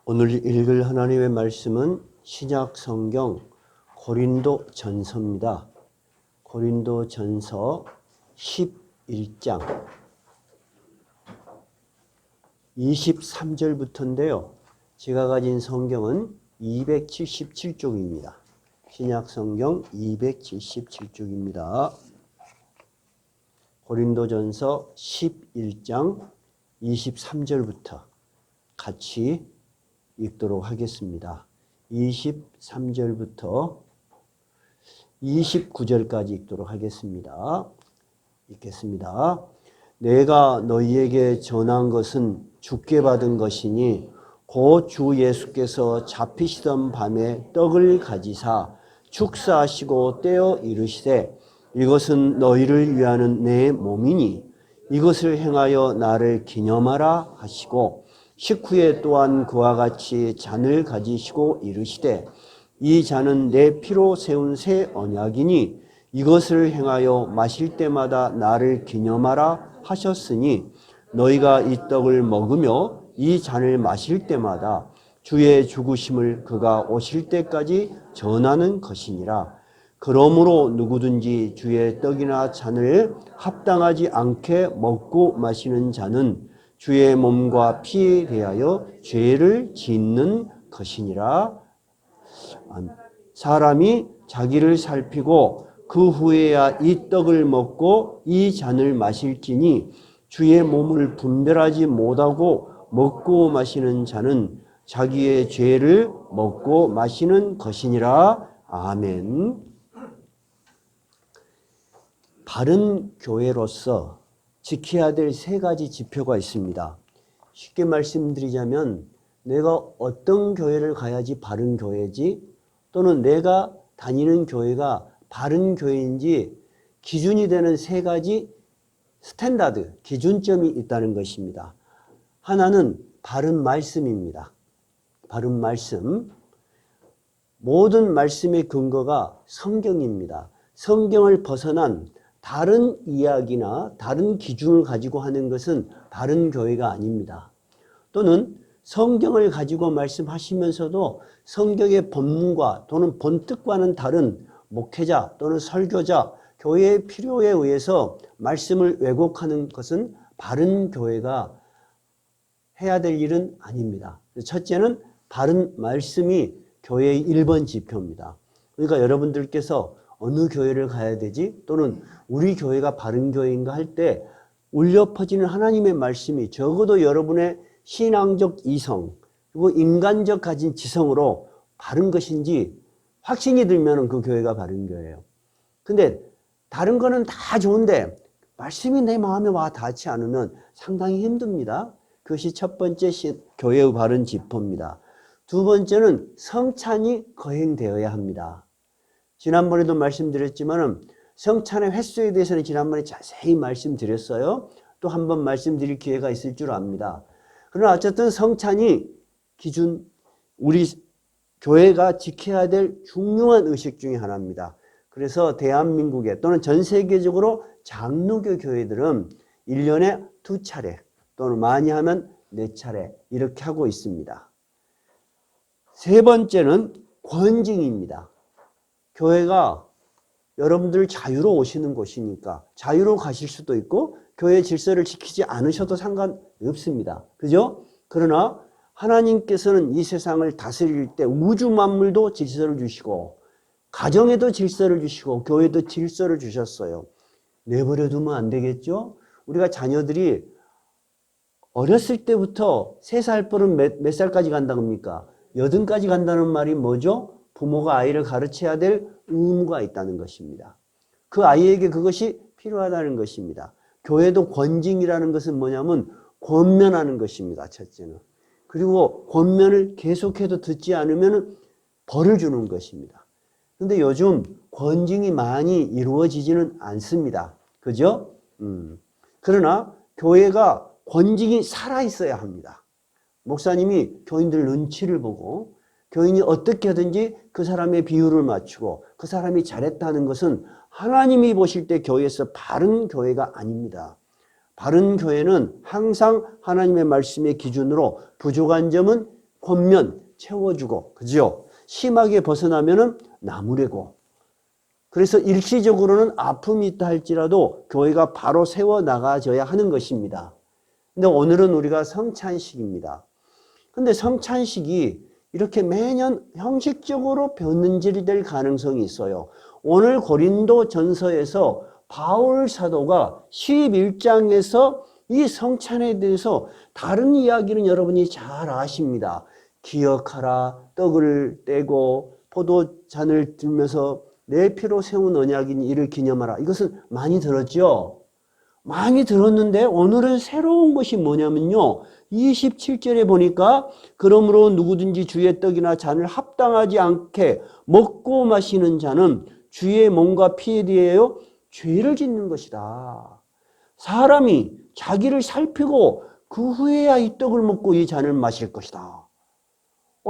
오늘 읽을 하나님의 말씀은 신약 성경 고린도 전서입니다. 고린도 전서 11장 23절부터인데요. 제가 가진 성경은 277쪽입니다. 신약 성경 277쪽입니다. 고린도 전서 11장 23절부터 같이 읽도록 하겠습니다. 23절부터 29절까지 읽도록 하겠습니다. 읽겠습니다. 내가 너희에게 전한 것은 주께 받은 것이니 곧 주 예수께서 잡히시던 밤에 떡을 가지사 축사하시고 떼어 이르시되 이것은 너희를 위하는 내 몸이니 이것을 행하여 나를 기념하라 하시고 식후에 또한 그와 같이 잔을 가지시고 이르시되 이 잔은 내 피로 세운 새 언약이니 이것을 행하여 마실 때마다 나를 기념하라 하셨으니 너희가 이 떡을 먹으며 이 잔을 마실 때마다 주의 죽으심을 그가 오실 때까지 전하는 것이니라. 그러므로 누구든지 주의 떡이나 잔을 합당하지 않게 먹고 마시는 자는 주의 몸과 피에 대하여 죄를 짓는 것이니라. 사람이 자기를 살피고 그 후에야 이 떡을 먹고 이 잔을 마실지니 주의 몸을 분별하지 못하고 먹고 마시는 자는 자기의 죄를 먹고 마시는 것이니라. 아멘. 바른 교회로서 지켜야 될 세 가지 지표가 있습니다. 쉽게 말씀드리자면 내가 어떤 교회를 가야지 바른 교회지, 또는 내가 다니는 교회가 바른 교회인지 기준이 되는 세 가지 스탠다드, 기준점이 있다는 것입니다. 하나는 바른 말씀입니다. 바른 말씀. 모든 말씀의 근거가 성경입니다. 성경을 벗어난 다른 이야기나 다른 기준을 가지고 하는 것은 바른 교회가 아닙니다. 또는 성경을 가지고 말씀하시면서도 성경의 본문과 또는 본뜻과는 다른 목회자 또는 설교자, 교회의 필요에 의해서 말씀을 왜곡하는 것은 바른 교회가 해야 될 일은 아닙니다. 첫째는 바른 말씀이 교회의 1번 지표입니다. 그러니까 여러분들께서 어느 교회를 가야 되지? 또는 우리 교회가 바른 교회인가 할 때 울려 퍼지는 하나님의 말씀이 적어도 여러분의 신앙적 이성 그리고 인간적 가진 지성으로 바른 것인지 확신이 들면 그 교회가 바른 교회예요. 근데 다른 거는 다 좋은데 말씀이 내 마음에 와 닿지 않으면 상당히 힘듭니다. 그것이 첫 번째 교회의 바른 지표입니다. 두 번째는 성찬이 거행되어야 합니다. 지난번에도 말씀드렸지만 성찬의 횟수에 대해서는 지난번에 자세히 말씀드렸어요. 또 한 번 말씀드릴 기회가 있을 줄 압니다. 그러나 어쨌든 성찬이 기준, 우리 교회가 지켜야 될 중요한 의식 중에 하나입니다. 그래서 대한민국에 또는 전 세계적으로 장로교 교회들은 1년에 2차례 또는 많이 하면 4차례 이렇게 하고 있습니다. 세 번째는 권징입니다. 교회가 여러분들 자유로 오시는 곳이니까 자유로 가실 수도 있고 교회 질서를 지키지 않으셔도 상관없습니다. 그죠? 그러나 하나님께서는 이 세상을 다스릴 때 우주 만물도 질서를 주시고 가정에도 질서를 주시고 교회도 질서를 주셨어요. 내버려 두면 안 되겠죠? 우리가 자녀들이 어렸을 때부터 3살 뻘은 몇 살까지 간다고 합니까? 80까지 간다는 말이 뭐죠? 부모가 아이를 가르쳐야 될 의무가 있다는 것입니다. 그 아이에게 그것이 필요하다는 것입니다. 교회도 권징이라는 것은 뭐냐면 권면하는 것입니다. 첫째는. 그리고 권면을 계속해도 듣지 않으면 벌을 주는 것입니다. 그런데 요즘 권징이 많이 이루어지지는 않습니다. 그죠? 그러나 교회가 권징이 살아있어야 합니다. 목사님이 교인들 눈치를 보고 교인이 어떻게 하든지 그 사람의 비율을 맞추고 그 사람이 잘했다는 것은 하나님이 보실 때 교회에서 바른 교회가 아닙니다. 바른 교회는 항상 하나님의 말씀의 기준으로 부족한 점은 권면 채워주고, 그죠? 심하게 벗어나면은 나무래고. 그래서 일시적으로는 아픔이 있다 할지라도 교회가 바로 세워나가져야 하는 것입니다. 근데 오늘은 우리가 성찬식입니다. 근데 성찬식이 이렇게 매년 형식적으로 변질될 가능성이 있어요. 오늘 고린도 전서에서 바울 사도가 11장에서 이 성찬에 대해서 다른 이야기는 여러분이 잘 아십니다. 기억하라, 떡을 떼고 포도잔을 들면서 내 피로 세운 언약인 이를 기념하라. 이것은 많이 들었죠? 많이 들었는데 오늘은 새로운 것이 뭐냐면요. 27절에 보니까 그러므로 누구든지 주의 떡이나 잔을 합당하지 않게 먹고 마시는 자는 주의 몸과 피에 대하여 죄를 짓는 것이다. 사람이 자기를 살피고 그 후에야 이 떡을 먹고 이 잔을 마실 것이다.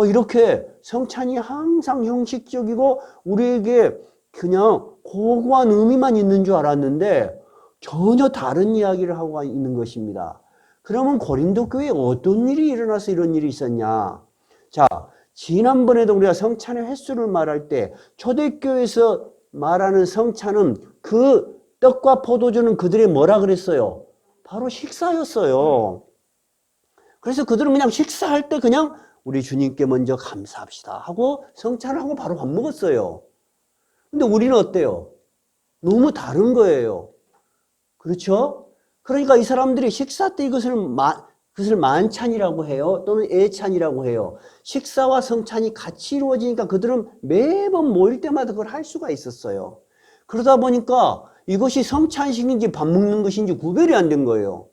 이렇게 성찬이 항상 형식적이고 우리에게 그냥 고고한 의미만 있는 줄 알았는데 전혀 다른 이야기를 하고 있는 것입니다. 그러면 고린도 교회에 어떤 일이 일어나서 이런 일이 있었냐? 자, 지난번에도 우리가 성찬의 횟수를 말할 때 초대교회에서 말하는 성찬은 그 떡과 포도주는 그들의 뭐라 그랬어요? 바로 식사였어요. 그래서 그들은 그냥 식사할 때 그냥 우리 주님께 먼저 감사합시다 하고 성찬을 하고 바로 밥 먹었어요. 근데 우리는 어때요? 너무 다른 거예요. 그렇죠? 그러니까 이 사람들이 식사 때 이것을 만찬이라고 해요. 또는 애찬이라고 해요. 식사와 성찬이 같이 이루어지니까 그들은 매번 모일 때마다 그걸 할 수가 있었어요. 그러다 보니까 이것이 성찬식인지 밥 먹는 것인지 구별이 안 된 거예요.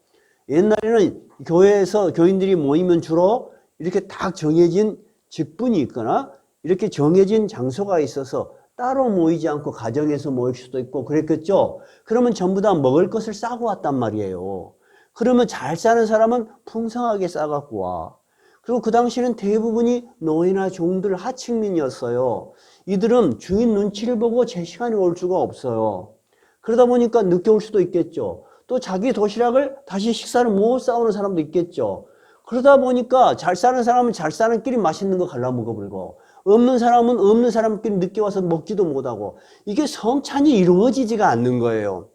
옛날에는 교회에서 교인들이 모이면 주로 이렇게 딱 정해진 직분이 있거나 이렇게 정해진 장소가 있어서 따로 모이지 않고 가정에서 모일 수도 있고 그랬겠죠. 그러면 전부 다 먹을 것을 싸고 왔단 말이에요. 그러면 잘 사는 사람은 풍성하게 싸갖고 와. 그리고 그 당시에는 대부분이 노예나 종들 하층민이었어요. 이들은 주인 눈치를 보고 제 시간에 올 수가 없어요. 그러다 보니까 늦게 올 수도 있겠죠. 또 자기 도시락을 다시 식사를 못 싸오는 사람도 있겠죠. 그러다 보니까 잘 사는 사람은 잘 사는 끼리 맛있는 거 갈라 먹어버리고 없는 사람은 없는 사람끼리 늦게 와서 먹지도 못하고 이게 성찬이 이루어지지가 않는 거예요.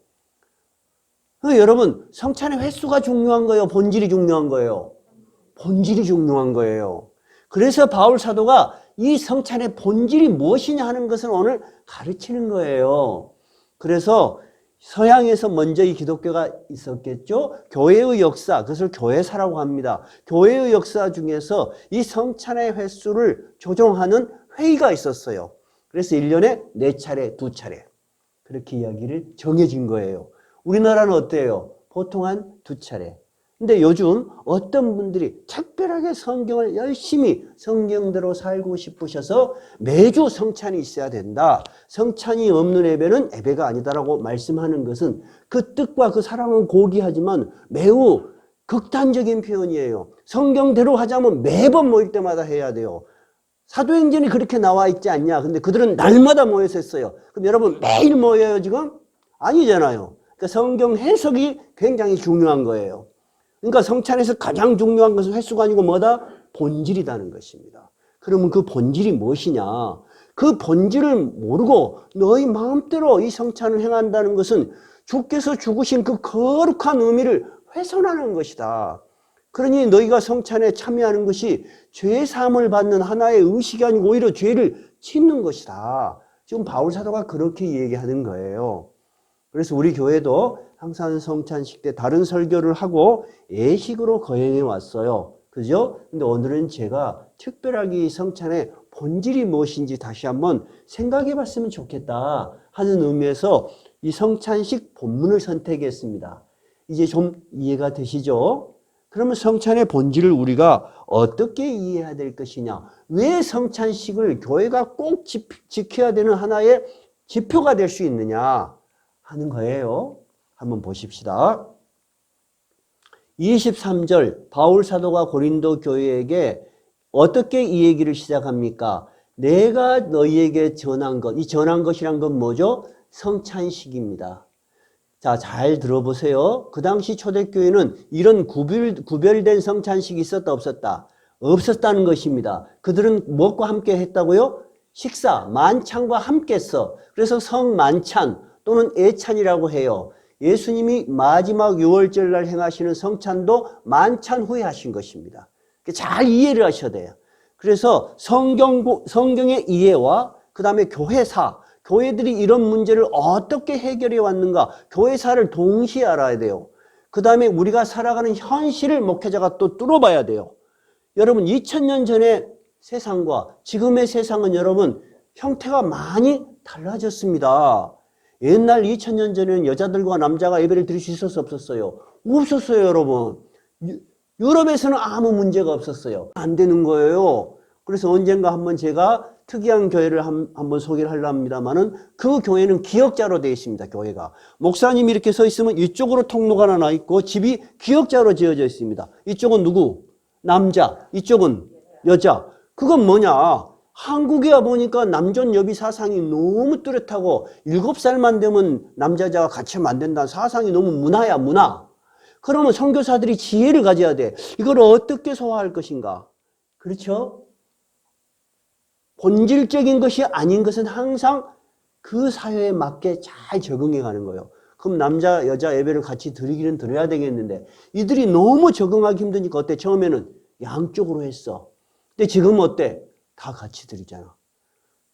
여러분 성찬의 횟수가 중요한 거예요? 본질이 중요한 거예요? 본질이 중요한 거예요. 그래서 바울 사도가 이 성찬의 본질이 무엇이냐 하는 것을 오늘 가르치는 거예요. 그래서 서양에서 먼저 이 기독교가 있었겠죠. 교회의 역사, 그것을 교회사라고 합니다. 교회의 역사 중에서 이 성찬의 횟수를 조정하는 회의가 있었어요. 그래서 1년에 4차례, 2차례 그렇게 이야기를 정해진 거예요. 우리나라는 어때요? 보통 한 2차례. 근데 요즘 어떤 분들이 특별하게 성경을 열심히 성경대로 살고 싶으셔서 매주 성찬이 있어야 된다. 성찬이 없는 예배는 예배가 아니다라고 말씀하는 것은 그 뜻과 그 사랑은 고귀하지만 매우 극단적인 표현이에요. 성경대로 하자면 매번 모일 때마다 해야 돼요. 사도행전이 그렇게 나와 있지 않냐. 근데 그들은 날마다 모여서 했어요. 그럼 여러분 매일 모여요 지금? 아니잖아요. 그러니까 성경 해석이 굉장히 중요한 거예요. 그러니까 성찬에서 가장 중요한 것은 횟수가 아니고 뭐다? 본질이라는 것입니다. 그러면 그 본질이 무엇이냐? 그 본질을 모르고 너희 마음대로 이 성찬을 행한다는 것은 주께서 죽으신 그 거룩한 의미를 훼손하는 것이다. 그러니 너희가 성찬에 참여하는 것이 죄 사함을 받는 하나의 의식이 아니고 오히려 죄를 짓는 것이다. 지금 바울 사도가 그렇게 얘기하는 거예요. 그래서 우리 교회도 항상 성찬식 때 다른 설교를 하고 예식으로 거행해 왔어요. 그죠? 근데 오늘은 제가 특별하게 이 성찬의 본질이 무엇인지 다시 한번 생각해 봤으면 좋겠다 하는 의미에서 이 성찬식 본문을 선택했습니다. 이제 좀 이해가 되시죠? 그러면 성찬의 본질을 우리가 어떻게 이해해야 될 것이냐? 왜 성찬식을 교회가 꼭 지켜야 되는 하나의 지표가 될 수 있느냐 하는 거예요. 한번 보십시다. 23절 바울 사도가 고린도 교회에게 어떻게 이 얘기를 시작합니까? 내가 너희에게 전한 것, 이 전한 것이란 건 뭐죠? 성찬식입니다. 자, 잘 들어보세요. 그 당시 초대교회는 이런 구별된 성찬식이 있었다 없었다? 없었다는 것입니다. 그들은 무엇과 함께 했다고요? 식사, 만찬과 함께 했어. 그래서 성만찬 또는 애찬이라고 해요. 예수님이 마지막 유월절 날 행하시는 성찬도 만찬 후에 하신 것입니다. 잘 이해를 하셔야 돼요. 그래서 성경의 이해와 그 다음에 교회사, 교회들이 이런 문제를 어떻게 해결해 왔는가, 교회사를 동시에 알아야 돼요. 그 다음에 우리가 살아가는 현실을 목회자가 또 뚫어봐야 돼요. 여러분 2000년 전의 세상과 지금의 세상은 여러분 형태가 많이 달라졌습니다. 옛날 2000년 전에는 여자들과 남자가 예배를 드릴 수 있었어요? 없었어요? 없었어요, 여러분. 유럽에서는 아무 문제가 없었어요. 안 되는 거예요. 그래서 언젠가 한번 제가 특이한 교회를 한번 소개를 하려 합니다만은 그 교회는 기역자로 되어 있습니다. 교회가. 목사님이 이렇게 서 있으면 이쪽으로 통로가 하나 나 있고 집이 기역자로 지어져 있습니다. 이쪽은 누구? 남자. 이쪽은 여자. 그건 뭐냐? 한국에 와보니까 남존 여비 사상이 너무 뚜렷하고 7살만 되면 남자자가 같이 하면 안 된다는 사상이 너무 문화야, 문화. 그러면 선교사들이 지혜를 가져야 돼. 이걸 어떻게 소화할 것인가? 그렇죠? 본질적인 것이 아닌 것은 항상 그 사회에 맞게 잘 적응해 가는 거예요. 그럼 남자, 여자 예배를 같이 드리기는 드려야 되겠는데 이들이 너무 적응하기 힘드니까 어때? 처음에는 양쪽으로 했어. 근데 지금 어때? 다 같이 드리잖아.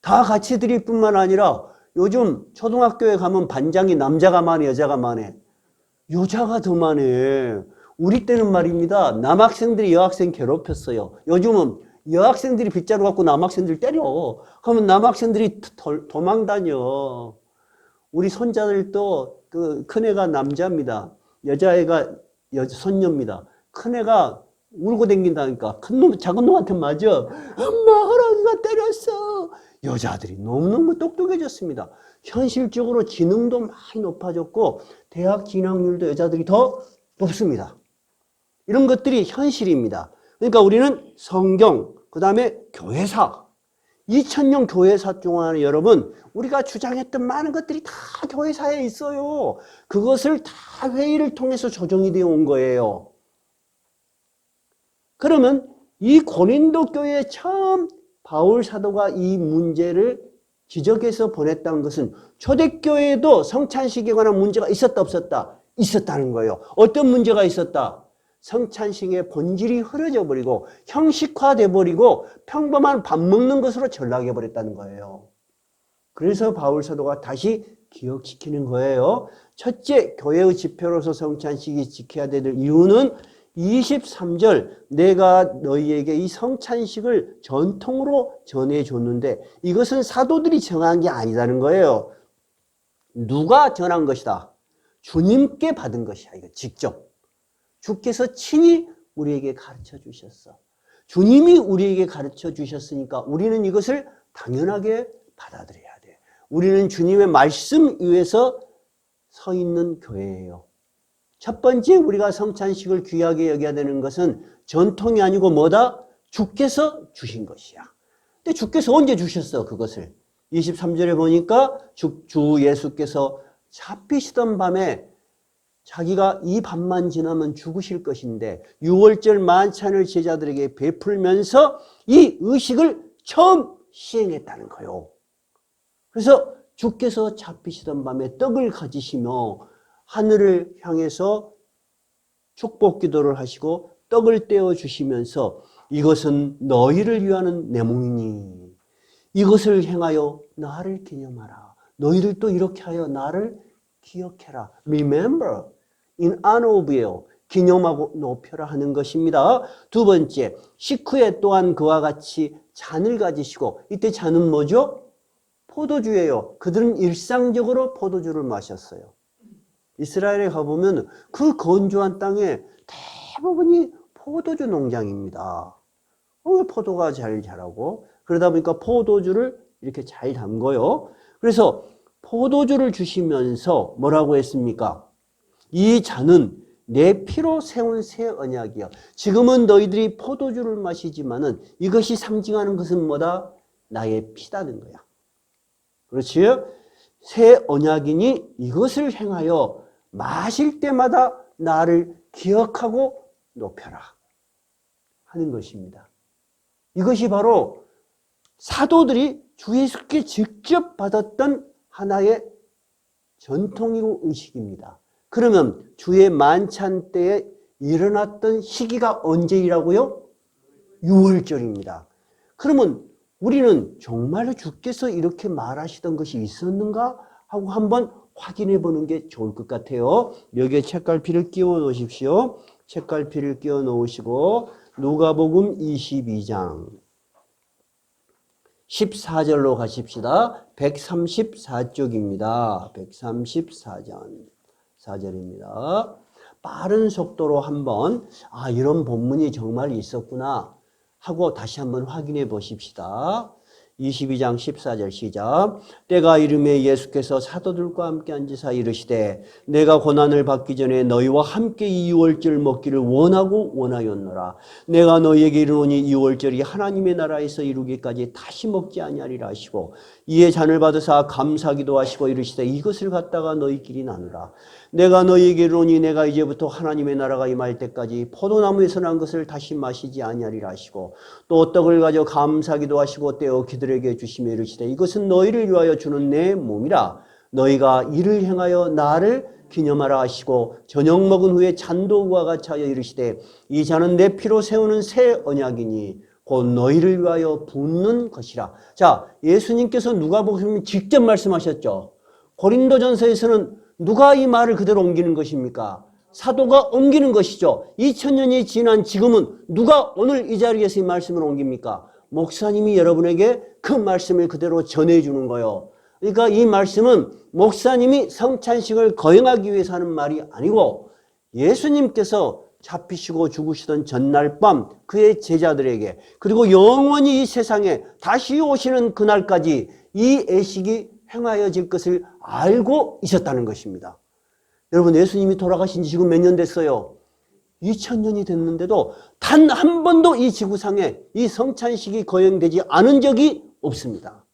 다 같이 드릴 뿐만 아니라 요즘 초등학교에 가면 반장이 남자가 많아, 여자가 많아. 여자가 더 많아. 우리 때는 말입니다. 남학생들이 여학생 괴롭혔어요. 요즘은 여학생들이 빗자루 갖고 남학생들 때려. 그러면 남학생들이 도망 다녀. 우리 손자들도 그 큰애가 남자입니다. 여자애가 손녀입니다. 큰애가 울고 댕긴다니까. 큰 놈, 작은 놈한테 맞아. 엄마, 할아버지가 때렸어. 여자들이 너무너무 똑똑해졌습니다. 현실적으로 지능도 많이 높아졌고 대학 진학률도 여자들이 더 높습니다. 이런 것들이 현실입니다. 그러니까 우리는 성경, 그 다음에 교회사, 2000년 교회사 동안에 여러분 우리가 주장했던 많은 것들이 다 교회사에 있어요. 그것을 다 회의를 통해서 조정이 되어 온 거예요. 그러면 이 고린도 교회에 처음 바울 사도가 이 문제를 지적해서 보냈다는 것은 초대교회에도 성찬식에 관한 문제가 있었다 없었다? 있었다는 거예요. 어떤 문제가 있었다? 성찬식의 본질이 흐려져 버리고 형식화돼 버리고 평범한 밥 먹는 것으로 전락해 버렸다는 거예요. 그래서 바울 사도가 다시 기억시키는 거예요. 첫째, 교회의 지표로서 성찬식이 지켜야 될 이유는 23절, 내가 너희에게 이 성찬식을 전통으로 전해줬는데 이것은 사도들이 정한 게 아니라는 거예요. 누가 전한 것이다? 주님께 받은 것이야. 이거 직접. 주께서 친히 우리에게 가르쳐 주셨어. 주님이 우리에게 가르쳐 주셨으니까 우리는 이것을 당연하게 받아들여야 돼. 우리는 주님의 말씀 위에서 서 있는 교회예요. 첫 번째 우리가 성찬식을 귀하게 여겨야 되는 것은 전통이 아니고 뭐다? 주께서 주신 것이야. 근데 주께서 언제 주셨어? 그것을. 23절에 보니까 주 예수께서 잡히시던 밤에 자기가 이 밤만 지나면 죽으실 것인데 6월절 만찬을 제자들에게 베풀면서 이 의식을 처음 시행했다는 거예요. 그래서 주께서 잡히시던 밤에 떡을 가지시며 하늘을 향해서 축복 기도를 하시고 떡을 떼어 주시면서 이것은 너희를 위하는 내 몸이니 이것을 행하여 나를 기념하라. 너희들도 이렇게 하여 나를 기억해라. Remember, in honor of예요. 기념하고 높여라 하는 것입니다. 두 번째, 식후에 또한 그와 같이 잔을 가지시고 이때 잔은 뭐죠? 포도주예요. 그들은 일상적으로 포도주를 마셨어요. 이스라엘에 가보면 그 건조한 땅에 대부분이 포도주 농장입니다. 포도가 잘 자라고 그러다 보니까 포도주를 이렇게 잘 담궈요. 그래서 포도주를 주시면서 뭐라고 했습니까? 이 잔은 내 피로 세운 새 언약이야. 지금은 너희들이 포도주를 마시지만은 이것이 상징하는 것은 뭐다? 나의 피다는 거야. 그렇지? 새 언약이니 이것을 행하여 마실 때마다 나를 기억하고 높여라 하는 것입니다. 이것이 바로 사도들이 주 예수께 직접 받았던 하나의 전통이고 의식입니다. 그러면 주의 만찬 때에 일어났던 시기가 언제이라고요? 6월절입니다. 그러면 우리는 정말로 주께서 이렇게 말하시던 것이 있었는가 하고 한번 확인해 보는 게 좋을 것 같아요. 여기에 책갈피를 끼워 놓으십시오. 책갈피를 끼워 놓으시고 누가복음 22장 14절로 가십시다. 134쪽입니다. 134절입니다. 빠른 속도로 한번 이런 본문이 정말 있었구나 하고 다시 한번 확인해 보십시다. 22장 14절 시작. 때가 이름에 예수께서 사도들과 함께 앉으사 이르시되 내가 고난을 받기 전에 너희와 함께 이 유월절 먹기를 원하였노라. 내가 너희에게 이르노니 이 유월절이 하나님의 나라에서 이루기까지 다시 먹지 아니하리라 하시고 이에 잔을 받으사 감사기도 하시고 이르시되 이것을 갖다가 너희끼리 나누라. 내가 너희에게 이르노니 내가 이제부터 하나님의 나라가 임할 때까지 포도나무에서 난 것을 다시 마시지 아니하리라 하시고 또 떡을 가져 감사기도 하시고 떼어 그들에게 주시며 이르시되 이것은 너희를 위하여 주는 내 몸이라. 너희가 이를 행하여 나를 기념하라 하시고 저녁 먹은 후에 잔도와 같이 하여 이르시되 이 잔은 내 피로 세우는 새 언약이니 곧 너희를 위하여 붓는 것이라. 자, 예수님께서 누가복음 직접 말씀하셨죠. 고린도전서에서는 누가 이 말을 그대로 옮기는 것입니까? 사도가 옮기는 것이죠. 2000년이 지난 지금은 누가 오늘 이 자리에서 이 말씀을 옮깁니까? 목사님이 여러분에게 그 말씀을 그대로 전해주는 거예요. 그러니까 이 말씀은 목사님이 성찬식을 거행하기 위해서 하는 말이 아니고 예수님께서 잡히시고 죽으시던 전날 밤 그의 제자들에게 그리고 영원히 이 세상에 다시 오시는 그날까지 이 예식이 행하여질 것을 알고 있었다는 것입니다. 여러분, 예수님이 돌아가신 지 지금 몇 년 됐어요? 2000년이 됐는데도 단 한 번도 이 지구상에 이 성찬식이 거행되지 않은 적이 없습니다.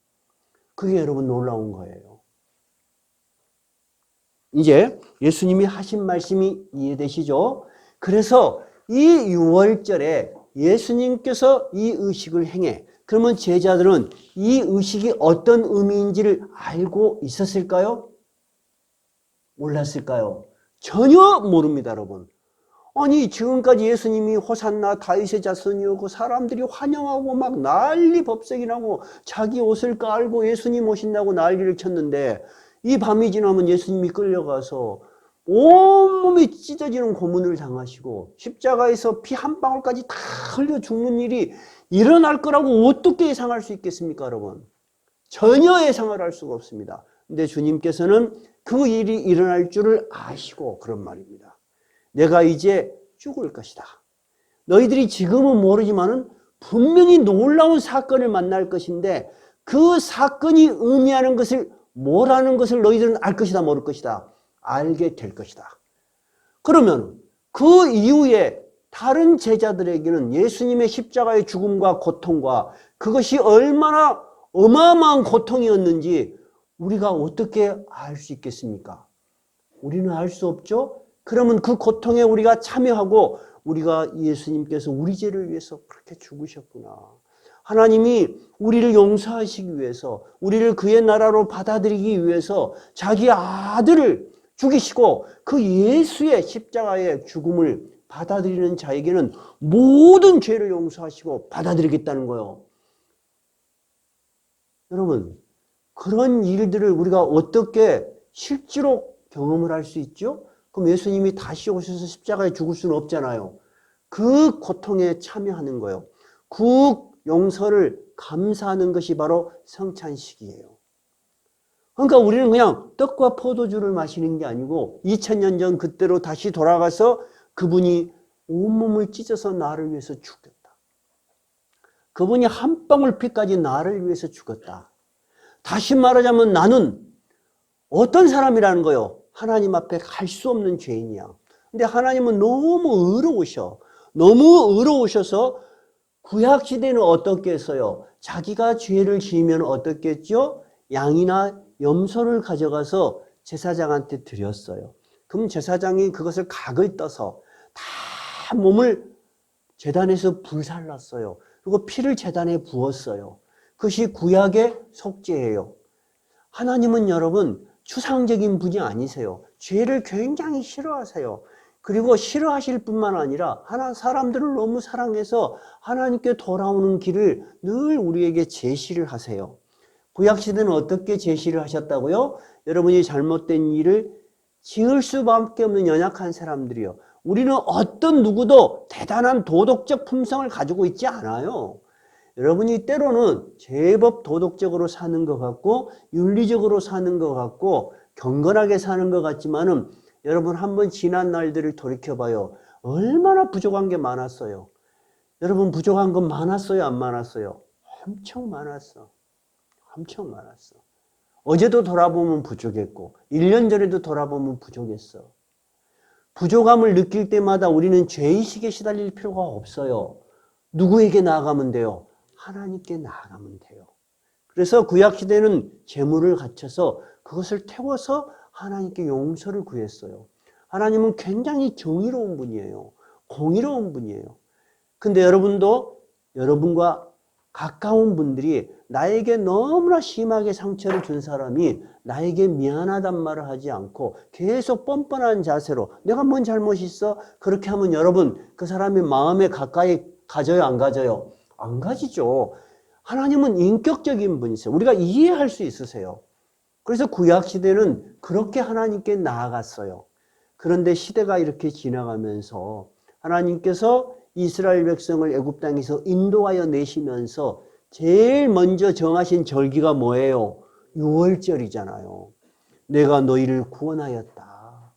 그게 여러분 놀라운 거예요. 이제 예수님이 하신 말씀이 이해되시죠? 그래서 이 6월절에 예수님께서 이 의식을 행해 그러면 제자들은 이 의식이 어떤 의미인지를 알고 있었을까요? 몰랐을까요? 전혀 모릅니다, 여러분. 아니, 지금까지 예수님이 호산나 다윗의 자손이었고 사람들이 환영하고 막 난리 법석이 나고 자기 옷을 깔고 예수님 오신다고 난리를 쳤는데 이 밤이 지나면 예수님이 끌려가서 온몸이 찢어지는 고문을 당하시고 십자가에서 피 한 방울까지 다 흘려 죽는 일이 일어날 거라고 어떻게 예상할 수 있겠습니까, 여러분? 전혀 예상을 할 수가 없습니다. 근데 주님께서는 그 일이 일어날 줄을 아시고 그런 말입니다. 내가 이제 죽을 것이다. 너희들이 지금은 모르지만은 분명히 놀라운 사건을 만날 것인데 그 사건이 의미하는 것을 뭐라는 것을 너희들은 알 것이다, 모를 것이다. 알게 될 것이다. 그러면 그 이후에 다른 제자들에게는 예수님의 십자가의 죽음과 고통과 그것이 얼마나 어마어마한 고통이었는지 우리가 어떻게 알 수 있겠습니까? 우리는 알 수 없죠? 그러면 그 고통에 우리가 참여하고 우리가 예수님께서 우리 죄를 위해서 그렇게 죽으셨구나. 하나님이 우리를 용서하시기 위해서 우리를 그의 나라로 받아들이기 위해서 자기 아들을 죽이시고 그 예수의 십자가의 죽음을 받아들이는 자에게는 모든 죄를 용서하시고 받아들이겠다는 거예요. 여러분, 그런 일들을 우리가 어떻게 실제로 경험을 할 수 있죠? 그럼 예수님이 다시 오셔서 십자가에 죽을 수는 없잖아요. 그 고통에 참여하는 거예요. 그 용서를 감사하는 것이 바로 성찬식이에요. 그러니까 우리는 그냥 떡과 포도주를 마시는 게 아니고 2000년 전 그때로 다시 돌아가서 그분이 온몸을 찢어서 나를 위해서 죽었다. 그분이 한 방울 피까지 나를 위해서 죽었다. 다시 말하자면 나는 어떤 사람이라는 거요? 하나님 앞에 갈 수 없는 죄인이야. 근데 하나님은 너무 의로우셔. 너무 의로우셔서 구약시대는 어떻게 했어요? 자기가 죄를 지으면 어떻게 했죠? 양이나 염소를 가져가서 제사장한테 드렸어요. 그럼 제사장이 그것을 각을 떠서 다 몸을 제단에서 불살랐어요. 그리고 피를 제단에 부었어요. 그것이 구약의 속죄예요. 하나님은 여러분 추상적인 분이 아니세요. 죄를 굉장히 싫어하세요. 그리고 싫어하실 뿐만 아니라 사람들을 너무 사랑해서 하나님께 돌아오는 길을 늘 우리에게 제시를 하세요. 구약시대는 어떻게 제시를 하셨다고요? 여러분이 잘못된 일을 지을 수밖에 없는 연약한 사람들이요. 우리는 어떤 누구도 대단한 도덕적 품성을 가지고 있지 않아요. 여러분이 때로는 제법 도덕적으로 사는 것 같고 윤리적으로 사는 것 같고 경건하게 사는 것 같지만은 여러분 한번 지난 날들을 돌이켜봐요. 얼마나 부족한 게 많았어요. 여러분 부족한 건 많았어요? 안 많았어요? 엄청 많았어. 엄청 많았어. 어제도 돌아보면 부족했고 1년 전에도 돌아보면 부족했어. 부족함을 느낄 때마다 우리는 죄의식에 시달릴 필요가 없어요. 누구에게 나아가면 돼요? 하나님께 나아가면 돼요. 그래서 구약시대는 재물을 갖춰서 그것을 태워서 하나님께 용서를 구했어요. 하나님은 굉장히 정의로운 분이에요. 공의로운 분이에요. 근데 여러분도 여러분과 가까운 분들이 나에게 너무나 심하게 상처를 준 사람이 나에게 미안하단 말을 하지 않고 계속 뻔뻔한 자세로 내가 뭔 잘못이 있어? 그렇게 하면 여러분 그 사람이 마음에 가까이 가져요? 안 가져요? 안 가지죠. 하나님은 인격적인 분이세요. 우리가 이해할 수 있으세요. 그래서 구약시대는 그렇게 하나님께 나아갔어요. 그런데 시대가 이렇게 지나가면서 하나님께서 이스라엘 백성을 애굽 땅에서 인도하여 내시면서 제일 먼저 정하신 절기가 뭐예요? 유월절이잖아요. 내가 너희를 구원하였다.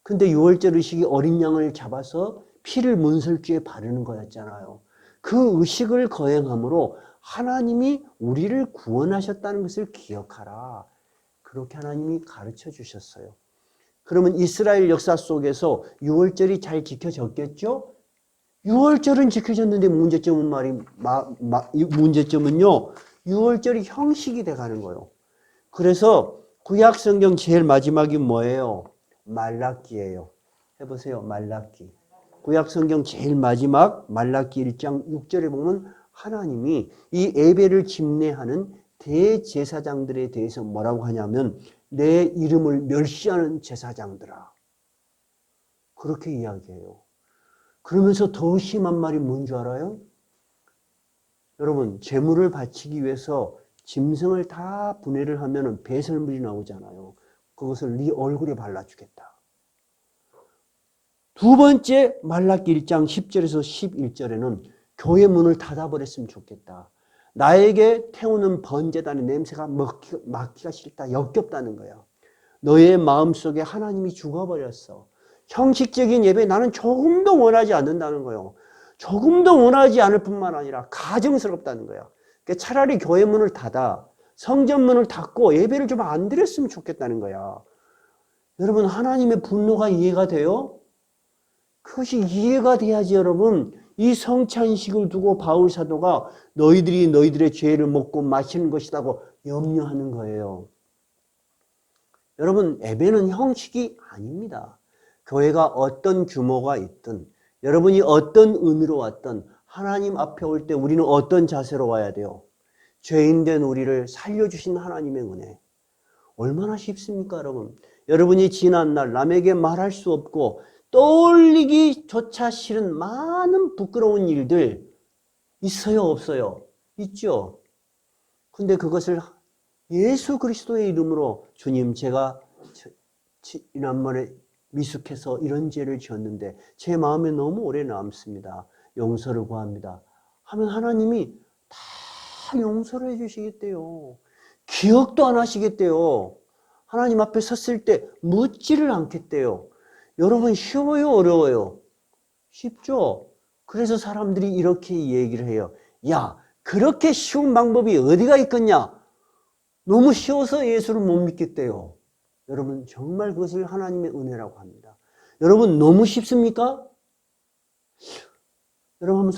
근데 유월절 의식이 어린 양을 잡아서 피를 문설주에 바르는 거였잖아요. 그 의식을 거행함으로 하나님이 우리를 구원하셨다는 것을 기억하라. 그렇게 하나님이 가르쳐 주셨어요. 그러면 이스라엘 역사 속에서 유월절이 잘 지켜졌겠죠? 유월절은 지켜졌는데 문제점은요. 유월절이 형식이 돼가는 거예요. 그래서 구약 성경 제일 마지막이 뭐예요? 말라기예요. 해보세요. 말라기. 구약 성경 제일 마지막 말라기 1장 6절에 보면 하나님이 이 예배를 집례하는 대제사장들에 대해서 뭐라고 하냐면 내 이름을 멸시하는 제사장들아. 그렇게 이야기해요. 그러면서 더 심한 말이 뭔 줄 알아요? 여러분 제물을 바치기 위해서 짐승을 다 분해를 하면 배설물이 나오잖아요. 그것을 네 얼굴에 발라주겠다. 두 번째 말라기 1장 10절에서 11절에는 교회 문을 닫아버렸으면 좋겠다. 나에게 태우는 번제단의 냄새가 맡기가 싫다. 역겹다는 거야. 너의 마음속에 하나님이 죽어버렸어. 형식적인 예배 나는 조금도 원하지 않는다는 거예요. 조금도 원하지 않을 뿐만 아니라 가증스럽다는 거야. 그러니까 차라리 교회 문을 닫아 성전 문을 닫고 예배를 좀 안 드렸으면 좋겠다는 거야. 여러분 하나님의 분노가 이해가 돼요? 그것이 이해가 돼야지 여러분. 이 성찬식을 두고 바울 사도가 너희들이 너희들의 죄를 먹고 마시는 것이라고 염려하는 거예요. 여러분 예배는 형식이 아닙니다. 교회가 어떤 규모가 있든 여러분이 어떤 의미로 왔든 하나님 앞에 올 때 우리는 어떤 자세로 와야 돼요? 죄인된 우리를 살려주신 하나님의 은혜. 얼마나 쉽습니까 여러분? 여러분이 지난 날 남에게 말할 수 없고 떠올리기조차 싫은 많은 부끄러운 일들 있어요 없어요? 있죠. 근데 그것을 예수 그리스도의 이름으로 주님 제가 지난번에 미숙해서 이런 죄를 지었는데 제 마음에 너무 오래 남습니다. 용서를 구합니다. 하면 하나님이 다 용서를 해주시겠대요. 기억도 안 하시겠대요. 하나님 앞에 섰을 때 묻지를 않겠대요. 여러분 쉬워요 어려워요? 쉽죠? 그래서 사람들이 이렇게 얘기를 해요. 야 그렇게 쉬운 방법이 어디가 있겠냐? 너무 쉬워서 예수를 못 믿겠대요. 여러분 정말 그것을 하나님의 은혜라고 합니다. 여러분 너무 쉽습니까? 여러분 한번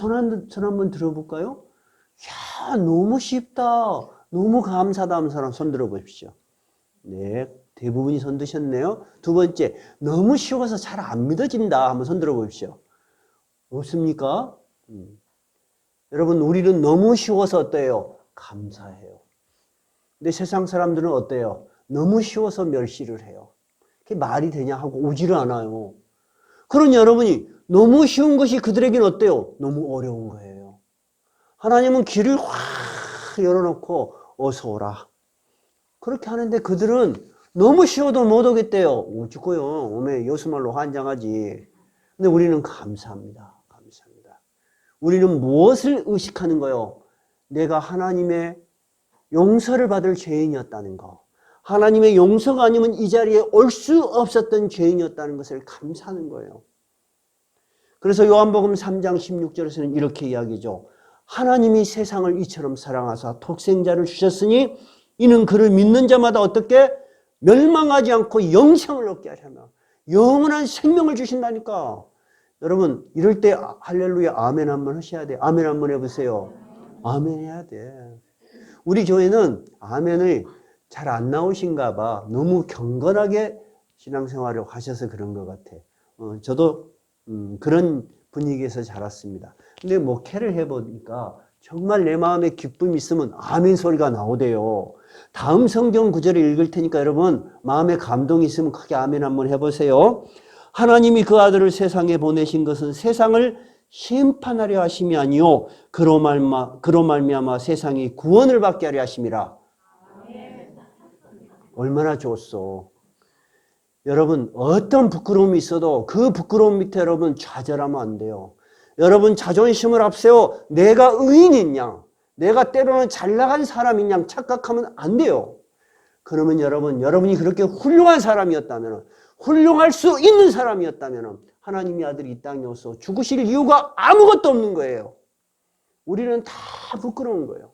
손 한번 들어볼까요? 야 너무 쉽다. 너무 감사다 하는 사람 손 들어보십시오. 네, 대부분이 손 드셨네요. 두 번째, 너무 쉬워서 잘 안 믿어진다 한번 손 들어보십시오. 없습니까? 여러분, 우리는 너무 쉬워서 어때요? 감사해요. 근데 세상 사람들은 어때요? 너무 쉬워서 멸시를 해요. 그게 말이 되냐 하고 오지를 않아요. 그런 여러분이 너무 쉬운 것이 그들에게는 어때요? 너무 어려운 거예요. 하나님은 길을 확 열어놓고 어서 오라. 그렇게 하는데 그들은 너무 쉬워도 못 오겠대요. 어쩌고요. 오메 여수말로 환장하지. 근데 우리는 감사합니다. 감사합니다. 우리는 무엇을 의식하는 거요? 내가 하나님의 용서를 받을 죄인이었다는 거. 하나님의 용서가 아니면 이 자리에 올 수 없었던 죄인이었다는 것을 감사하는 거예요. 그래서 요한복음 3장 16절에서는 이렇게 이야기죠. 하나님이 세상을 이처럼 사랑하사 독생자를 주셨으니 이는 그를 믿는 자마다 어떻게 멸망하지 않고 영생을 얻게 하려면 영원한 생명을 주신다니까. 여러분 이럴 때 할렐루야 아멘 한번 하셔야 돼요. 아멘 한번 해보세요. 아멘 해야 돼. 우리 교회는 아멘을 잘 안 나오신가 봐. 너무 경건하게 신앙생활을 하셔서 그런 것 같아. 저도 그런 분위기에서 자랐습니다. 근데 목회를 해보니까 정말 내 마음에 기쁨이 있으면 아멘 소리가 나오대요. 다음 성경 구절을 읽을 테니까 여러분 마음에 감동이 있으면 크게 아멘 한번 해보세요. 하나님이 그 아들을 세상에 보내신 것은 세상을 심판하려 하심이 아니요 그로 말미암아 세상이 구원을 받게 하려 하심이라. 얼마나 좋소. 여러분 어떤 부끄러움이 있어도 그 부끄러움 밑에 여러분 좌절하면 안 돼요. 여러분 자존심을 앞세워 내가 의인인 양, 내가 때로는 잘나간 사람인 양 착각하면 안 돼요. 그러면 여러분이 그렇게 훌륭한 사람이었다면, 훌륭할 수 있는 사람이었다면 하나님의 아들이 이 땅에 오서 죽으실 이유가 아무것도 없는 거예요. 우리는 다 부끄러운 거예요.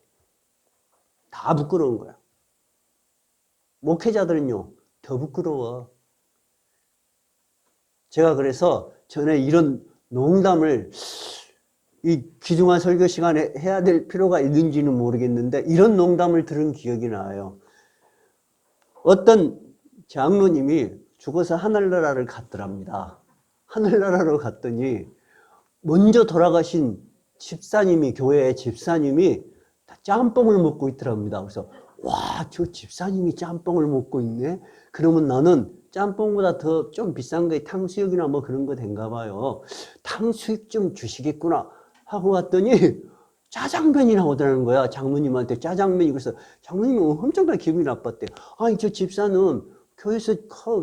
다 부끄러운 거야. 목회자들은요 더 부끄러워. 제가 그래서 전에 이런 농담을 이 귀중한 설교 시간에 해야 될 필요가 있는지는 모르겠는데 이런 농담을 들은 기억이 나요. 어떤 장로님이 죽어서 하늘나라를 갔더랍니다. 하늘나라로 갔더니 먼저 돌아가신 집사님이, 교회의 집사님이 짬뽕을 먹고 있더랍니다. 그래서 와, 저 집사님이 짬뽕을 먹고 있네? 그러면 나는 짬뽕보다 더 좀 비싼 거에 탕수육이나 뭐 그런 거 된가 봐요. 탕수육 좀 주시겠구나 하고 갔더니 짜장면이 나오더라는 거야. 장모님한테 짜장면이. 그래서 장모님이 엄청나게 기분이 나빴대요. 아니 저 집사는 교회에서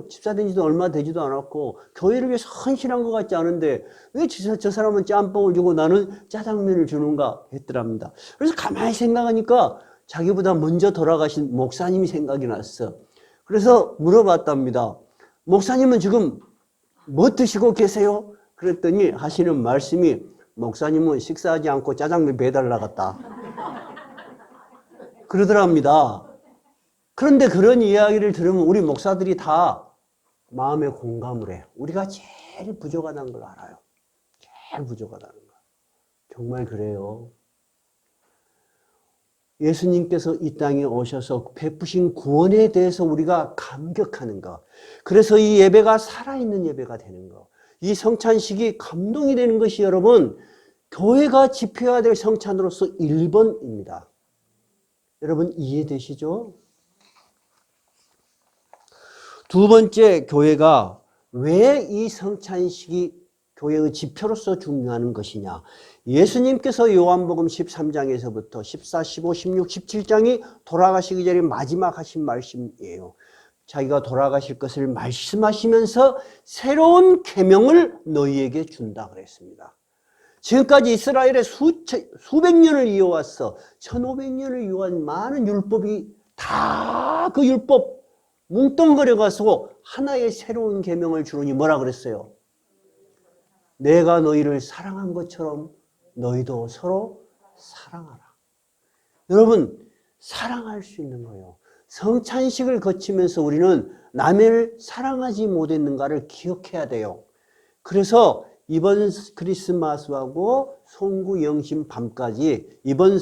집사 된 지도 얼마 되지도 않았고 교회를 위해서 헌신한 것 같지 않은데 왜 저 사람은 짬뽕을 주고 나는 짜장면을 주는가 했더랍니다. 그래서 가만히 생각하니까 자기보다 먼저 돌아가신 목사님이 생각이 났어. 그래서 물어봤답니다. 목사님은 지금 뭐 드시고 계세요? 그랬더니 하시는 말씀이 목사님은 식사하지 않고 짜장면 배달 나갔다. 그러더랍니다. 그런데 그런 이야기를 들으면 우리 목사들이 다 마음에 공감을 해. 우리가 제일 부족하다는 걸 알아요. 제일 부족하다는 거. 정말 그래요. 예수님께서 이 땅에 오셔서 베푸신 구원에 대해서 우리가 감격하는 것. 그래서 이 예배가 살아있는 예배가 되는 것. 이 성찬식이 감동이 되는 것이 여러분 교회가 지켜야 될 성찬으로서 1번입니다. 여러분 이해되시죠? 두 번째, 교회가 왜 이 성찬식이 교회의 지표로서 중요한 것이냐. 예수님께서 요한복음 13장에서부터 14, 15, 16, 17장이 돌아가시기 전에 마지막 하신 말씀이에요. 자기가 돌아가실 것을 말씀하시면서 새로운 계명을 너희에게 준다 그랬습니다. 지금까지 이스라엘의 수백 년을 이어왔어. 1500년을 이어온 많은 율법이 다 그 율법 뭉뚱그려가지고 하나의 새로운 계명을 주르니 뭐라 그랬어요? 내가 너희를 사랑한 것처럼 너희도 서로 사랑하라. 여러분 사랑할 수 있는 거예요. 성찬식을 거치면서 우리는 남을 사랑하지 못했는가를 기억해야 돼요. 그래서 이번 크리스마스하고 송구영신 밤까지 이번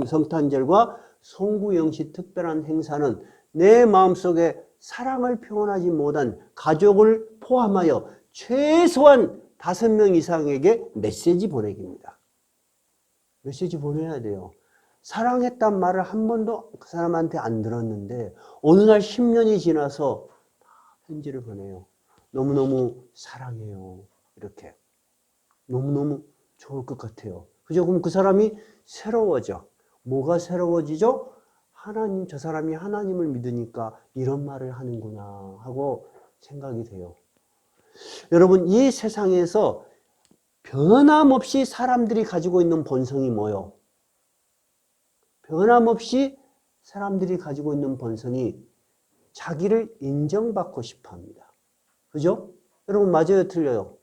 성탄절과 송구영신 특별한 행사는 내 마음속에 사랑을 표현하지 못한 가족을 포함하여 최소한 5명 이상에게 메시지 보내기입니다. 메시지 보내야 돼요. 사랑했단 말을 한 번도 그 사람한테 안 들었는데 어느 날 10년이 지나서 편지를 보내요. 너무너무 사랑해요. 이렇게. 너무너무 좋을 것 같아요. 그죠? 그럼 그 사람이 새로워져. 뭐가 새로워지죠? 하나님, 저 사람이 하나님을 믿으니까 이런 말을 하는구나 하고 생각이 돼요. 여러분, 이 세상에서 변함없이 사람들이 가지고 있는 본성이 뭐요? 변함없이 사람들이 가지고 있는 본성이 자기를 인정받고 싶어 합니다. 그죠? 여러분, 맞아요? 틀려요?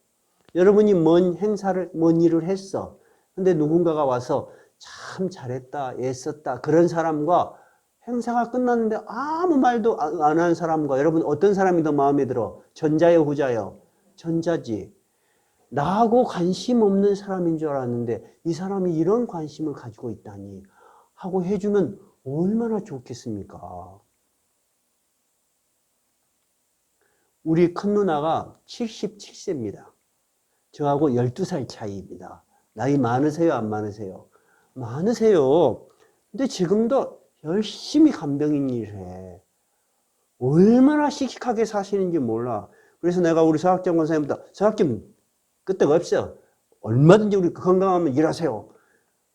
여러분이 뭔 일을 했어. 근데 누군가가 와서 참 잘했다, 애썼다. 그런 사람과 행사가 끝났는데 아무 말도 안 하는 사람과 여러분 어떤 사람이 더 마음에 들어? 전자요, 후자요? 전자지. 나하고 관심 없는 사람인 줄 알았는데 이 사람이 이런 관심을 가지고 있다니 하고 해주면 얼마나 좋겠습니까? 우리 큰 누나가 77세입니다. 저하고 12살 차이입니다. 나이 많으세요? 안 많으세요? 많으세요. 근데 지금도 열심히 간병인 일을 해. 얼마나 씩씩하게 사시는지 몰라. 그래서 내가 우리 서학장 권사님보다 서학장 끄떡 없어. 얼마든지 우리 건강하면 일하세요.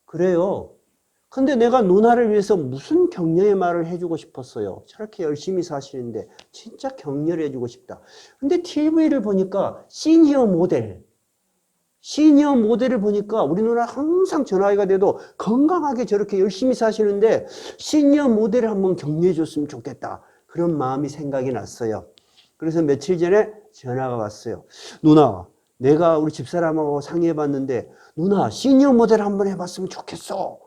그래요. 근데 내가 누나를 위해서 무슨 격려의 말을 해주고 싶었어요. 저렇게 열심히 사시는데 진짜 격려를 해주고 싶다. 근데 TV를 보니까 시니어 모델을 보니까 우리 누나 항상 저 나이가 돼도 건강하게 저렇게 열심히 사시는데 시니어 모델을 한번 격려해 줬으면 좋겠다. 그런 마음이 생각이 났어요. 그래서 며칠 전에 전화가 왔어요. 누나, 내가 우리 집사람하고 상의해 봤는데 누나 시니어 모델 한번 해봤으면 좋겠어.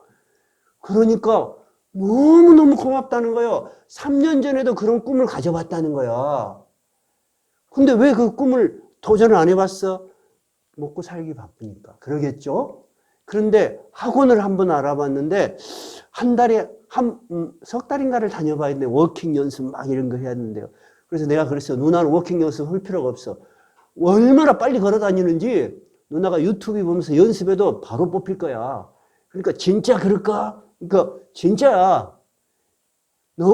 그러니까 너무너무 고맙다는 거예요. 3년 전에도 그런 꿈을 가져봤다는 거야. 근데 왜 그 꿈을 도전을 안 해봤어? 먹고 살기 바쁘니까. 그러겠죠? 그런데 학원을 한번 알아봤는데 한 달에 석 달인가를 다녀봐야 되는데 워킹 연습 막 이런 거 해야 되는데요. 그래서 내가 그랬어요. 누나는 워킹 연습 할 필요가 없어. 얼마나 빨리 걸어 다니는지 누나가 유튜브 보면서 연습해도 바로 뽑힐 거야. 그러니까 진짜 그럴까? 그러니까 진짜야.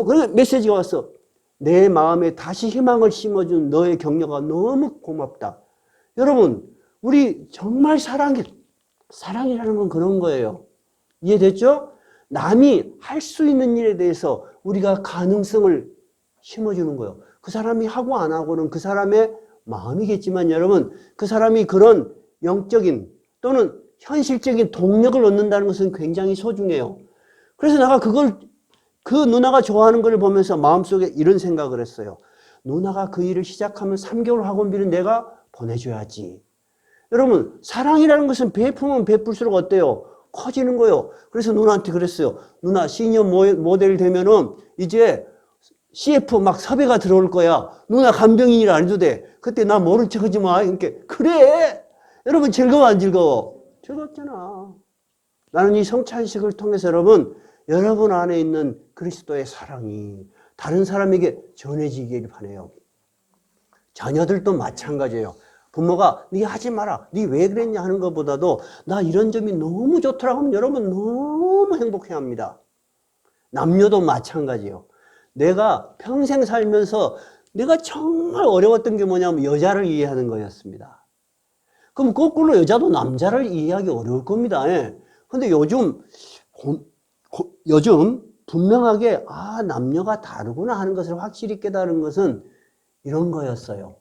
그래 메시지가 왔어. 내 마음에 다시 희망을 심어준 너의 격려가 너무 고맙다. 여러분, 우리 정말 사랑이라는 건 그런 거예요. 이해됐죠? 남이 할 수 있는 일에 대해서 우리가 가능성을 심어주는 거예요. 그 사람이 하고 안 하고는 그 사람의 마음이겠지만 여러분, 그 사람이 그런 영적인 또는 현실적인 동력을 얻는다는 것은 굉장히 소중해요. 그래서 내가 그 누나가 좋아하는 걸 보면서 마음속에 이런 생각을 했어요. 누나가 그 일을 시작하면 3개월 학원비는 내가 보내줘야지. 여러분, 사랑이라는 것은 베풀면 베풀수록 어때요? 커지는 거예요. 그래서 누나한테 그랬어요. 누나, 시니어 모델 되면은 이제 CF 막 섭외가 들어올 거야. 누나 간병인 일 안 해도 돼. 그때 나 모른 척 하지 마. 이렇게. 그래! 여러분, 즐거워, 안 즐거워? 즐겁잖아. 나는 이 성찬식을 통해서 여러분 안에 있는 그리스도의 사랑이 다른 사람에게 전해지기를 바라요. 자녀들도 마찬가지예요. 부모가 네 하지 마라, 네 왜 그랬냐 하는 것보다도 나 이런 점이 너무 좋더라고 하면 여러분 너무 행복해합니다. 남녀도 마찬가지예요. 내가 평생 살면서 내가 정말 어려웠던 게 뭐냐면 여자를 이해하는 거였습니다. 그럼 거꾸로 여자도 남자를 이해하기 어려울 겁니다. 근데 요즘 분명하게 남녀가 다르구나 하는 것을 확실히 깨달은 것은 이런 거였어요.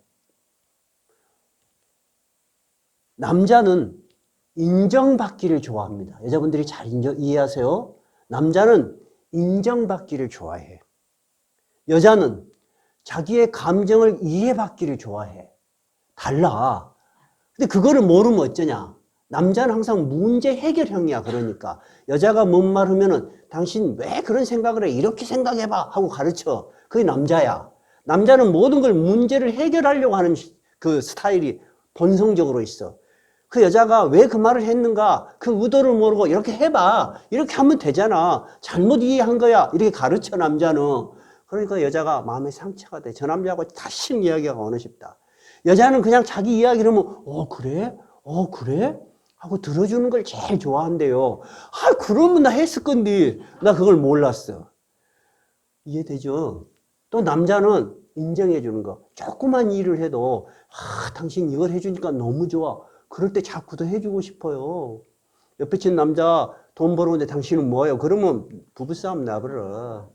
남자는 인정받기를 좋아합니다. 여자분들이 잘 이해하세요. 남자는 인정받기를 좋아해. 여자는 자기의 감정을 이해받기를 좋아해. 달라. 근데 그거를 모르면 어쩌냐. 남자는 항상 문제 해결형이야. 그러니까 여자가 뭔 말 하면은 당신 왜 그런 생각을 해? 이렇게 생각해봐 하고 가르쳐. 그게 남자야. 남자는 모든 걸 문제를 해결하려고 하는 그 스타일이 본성적으로 있어. 그 여자가 왜 그 말을 했는가 그 의도를 모르고 이렇게 해봐. 이렇게 하면 되잖아. 잘못 이해한 거야. 이렇게 가르쳐 남자는. 그러니까 여자가 마음에 상처가 돼. 저 남자하고 다시는 이야기가 하고 싶다. 여자는 그냥 자기 이야기를 하면 그래? 그래? 하고 들어주는 걸 제일 좋아한대요. 그러면 나 했을 건데 나 그걸 몰랐어. 이해되죠? 또 남자는 인정해 주는 거. 조그만 일을 해도 당신 이걸 해주니까 너무 좋아. 그럴 때 자꾸 더 해주고 싶어요. 옆에 친 남자 돈 벌어오는데 당신은 뭐예요? 그러면 부부싸움 나버려.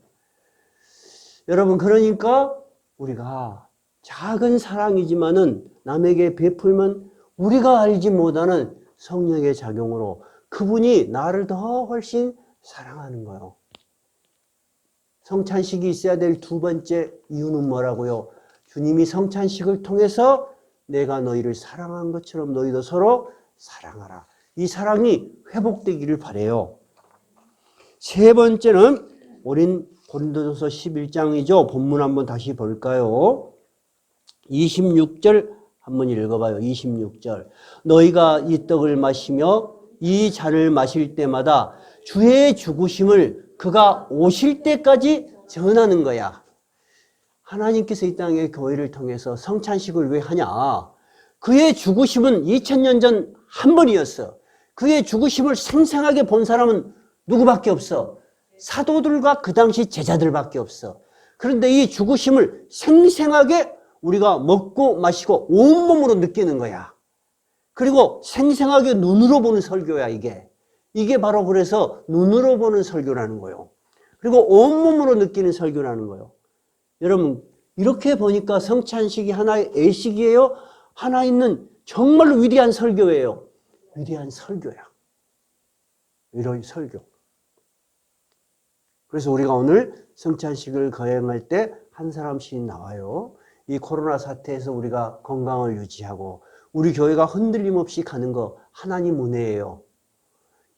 여러분, 그러니까 우리가 작은 사랑이지만은 남에게 베풀면 우리가 알지 못하는 성령의 작용으로 그분이 나를 더 훨씬 사랑하는 거예요. 성찬식이 있어야 될 두 번째 이유는 뭐라고요? 주님이 성찬식을 통해서 내가 너희를 사랑한 것처럼 너희도 서로 사랑하라. 이 사랑이 회복되기를 바라요. 세 번째는 우린 고린도전서 11장이죠. 본문 한번 다시 볼까요? 26절 한번 읽어봐요. 26절. 너희가 이 떡을 마시며 이 잔을 마실 때마다 주의 죽으심을 그가 오실 때까지 전하는 거야. 하나님께서 이 땅에 교회를 통해서 성찬식을 왜 하냐? 그의 죽으심은 2000년 전 한 번이었어. 그의 죽으심을 생생하게 본 사람은 누구밖에 없어? 사도들과 그 당시 제자들밖에 없어. 그런데 이 죽으심을 생생하게 우리가 먹고 마시고 온몸으로 느끼는 거야. 그리고 생생하게 눈으로 보는 설교야, 이게. 이게 바로 그래서 눈으로 보는 설교라는 거예요. 그리고 온몸으로 느끼는 설교라는 거예요. 여러분, 이렇게 보니까 성찬식이 하나의 예식이에요? 하나 있는 정말로 위대한 설교예요. 위대한 설교야. 위대한 설교. 그래서 우리가 오늘 성찬식을 거행할 때 한 사람씩 나와요. 이 코로나 사태에서 우리가 건강을 유지하고 우리 교회가 흔들림 없이 가는 거 하나님 은혜예요.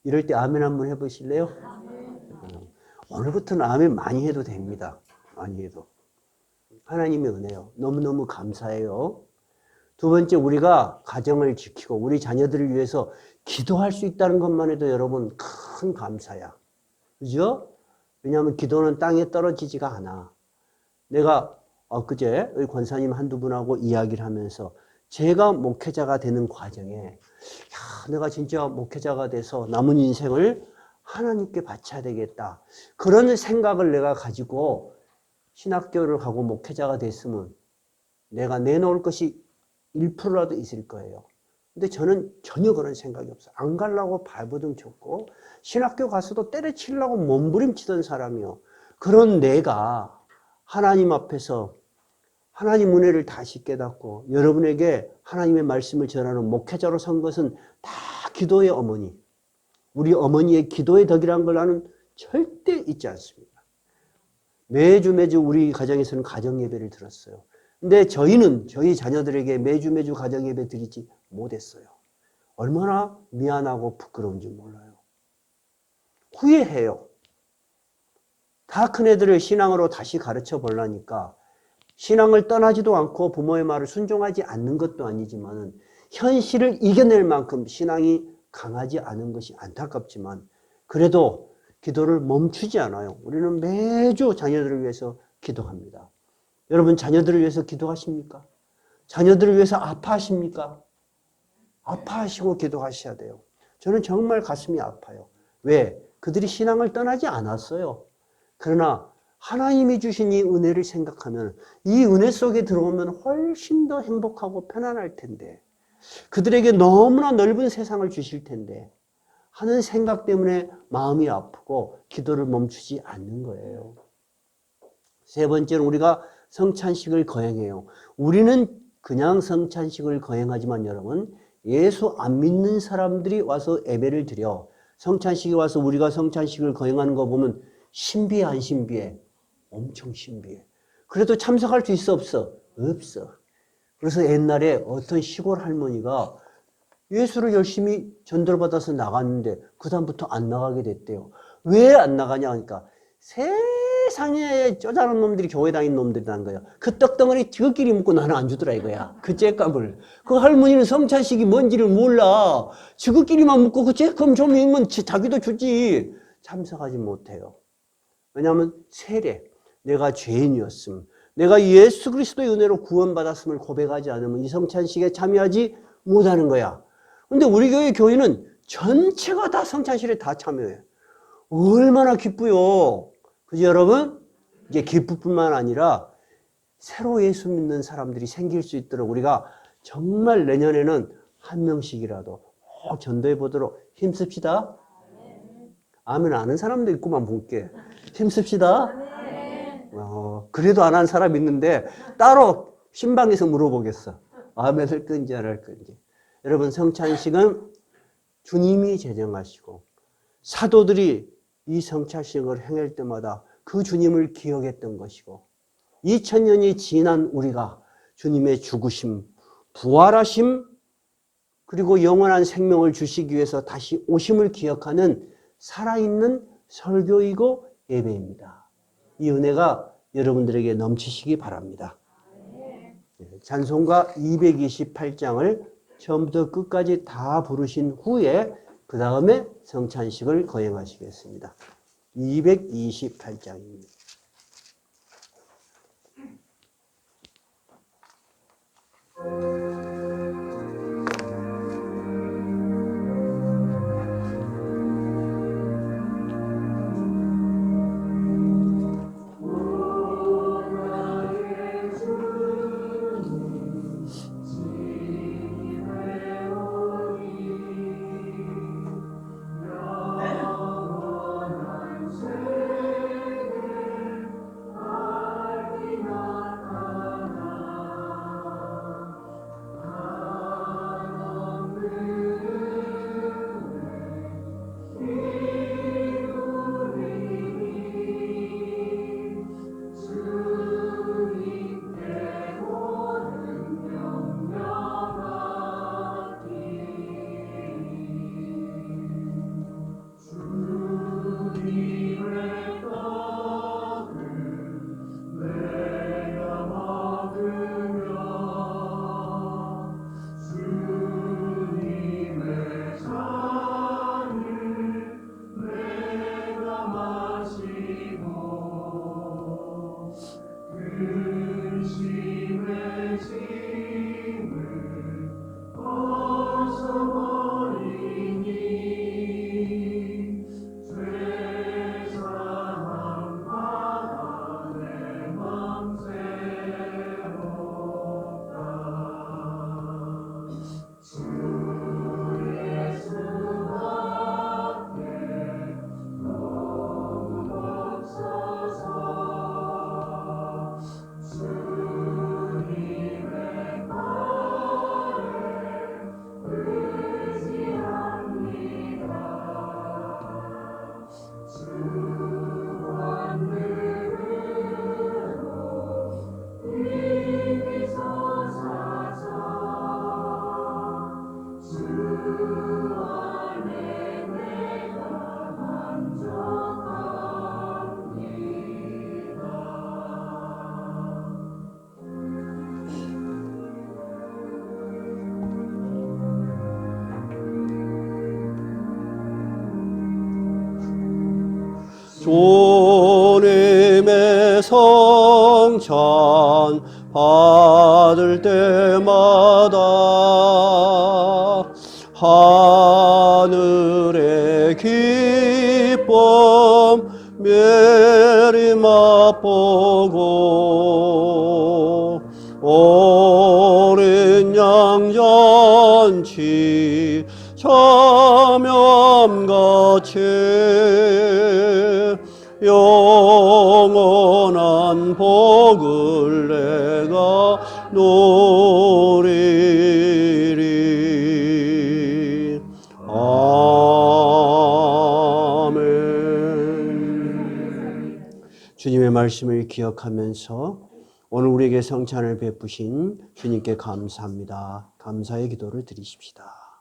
이럴 때 아멘 한번 해보실래요? 오늘부터는 아멘 많이 해도 됩니다. 많이 해도. 하나님의 은혜요. 너무너무 감사해요. 두 번째, 우리가 가정을 지키고 우리 자녀들을 위해서 기도할 수 있다는 것만 해도 여러분 큰 감사야. 그죠? 왜냐하면 기도는 땅에 떨어지지가 않아. 내가 엊그제 우리 권사님 한두 분하고 이야기를 하면서 제가 목회자가 되는 과정에 내가 진짜 목회자가 돼서 남은 인생을 하나님께 바쳐야 되겠다. 그런 생각을 내가 가지고 신학교를 가고 목회자가 됐으면 내가 내놓을 것이 1%라도 있을 거예요. 근데 저는 전혀 그런 생각이 없어요. 안 가려고 발버둥 쳤고 신학교 가서도 때려치려고 몸부림치던 사람이요. 그런 내가 하나님 앞에서 하나님 은혜를 다시 깨닫고 여러분에게 하나님의 말씀을 전하는 목회자로 선 것은 다 기도의 어머니. 우리 어머니의 기도의 덕이라는 걸 나는 절대 잊지 않습니다. 매주 우리 가정에서는 가정 예배를 드렸어요. 근데 저희는 저희 자녀들에게 매주 가정 예배 드리지 못했어요. 얼마나 미안하고 부끄러운지 몰라요. 후회해요. 다 큰 애들을 신앙으로 다시 가르쳐 보려니까 신앙을 떠나지도 않고 부모의 말을 순종하지 않는 것도 아니지만 현실을 이겨낼 만큼 신앙이 강하지 않은 것이 안타깝지만 그래도 기도를 멈추지 않아요. 우리는 매주 자녀들을 위해서 기도합니다. 여러분, 자녀들을 위해서 기도하십니까? 자녀들을 위해서 아파하십니까? 아파하시고 기도하셔야 돼요. 저는 정말 가슴이 아파요. 왜? 그들이 신앙을 떠나지 않았어요. 그러나 하나님이 주신 이 은혜를 생각하면 이 은혜 속에 들어오면 훨씬 더 행복하고 편안할 텐데 그들에게 너무나 넓은 세상을 주실 텐데 하는 생각 때문에 마음이 아프고 기도를 멈추지 않는 거예요. 세 번째는 우리가 성찬식을 거행해요. 우리는 그냥 성찬식을 거행하지만 여러분 예수 안 믿는 사람들이 와서 예배를 드려 성찬식에 와서 우리가 성찬식을 거행하는 거 보면 신비해 안 신비해? 엄청 신비해. 그래도 참석할 수 있어 없어? 없어. 그래서 옛날에 어떤 시골 할머니가 예수를 열심히 전도를 받아서 나갔는데 그 다음부터 안 나가게 됐대요. 왜 안 나가냐 하니까 세상에 쪼잔한 놈들이 교회 다니는 놈들이라는 거야. 그 떡덩어리 저끼리 먹고 나는 안 주더라 이거야. 그 쬐값을. 그 할머니는 성찬식이 뭔지를 몰라. 저끼리만 먹고 그 쬐끔 좀 있으면 자기도 주지. 참석하지 못해요. 왜냐하면 세례. 내가 죄인이었음. 내가 예수 그리스도의 은혜로 구원받았음을 고백하지 않으면 이 성찬식에 참여하지 못하는 거야. 근데 우리 교회는 전체가 다 성찬식에 다 참여해. 얼마나 기쁘요. 그죠, 여러분? 이게 기쁠 뿐만 아니라 새로 예수 믿는 사람들이 생길 수 있도록 우리가 정말 내년에는 한 명씩이라도 꼭 전도해 보도록 힘씁시다. 아멘 아는 사람도 있구만 볼게. 힘씁시다. 그래도 안 한 사람 있는데 따로 신방에서 물어보겠어. 아멘을 끈지 안 할 건지. 여러분 성찬식은 주님이 제정하시고 사도들이 이 성찬식을 행할 때마다 그 주님을 기억했던 것이고 2000년이 지난 우리가 주님의 죽으심, 부활하심 그리고 영원한 생명을 주시기 위해서 다시 오심을 기억하는 살아있는 설교이고 예배입니다. 이 은혜가 여러분들에게 넘치시기 바랍니다. 찬송가 228장을 처음부터 끝까지 다 부르신 후에 그 다음에 성찬식을 거행하시겠습니다. 228장입니다. 주님의 성찬 받을 때마다 하늘의 기쁨 메리 맛보고 오랜 양잔치 참여함같이 영원한 복을 내가 누리리. 아멘. 주님의 말씀을 기억하면서 오늘 우리에게 성찬을 베푸신 주님께 감사합니다. 감사의 기도를 드리십시다.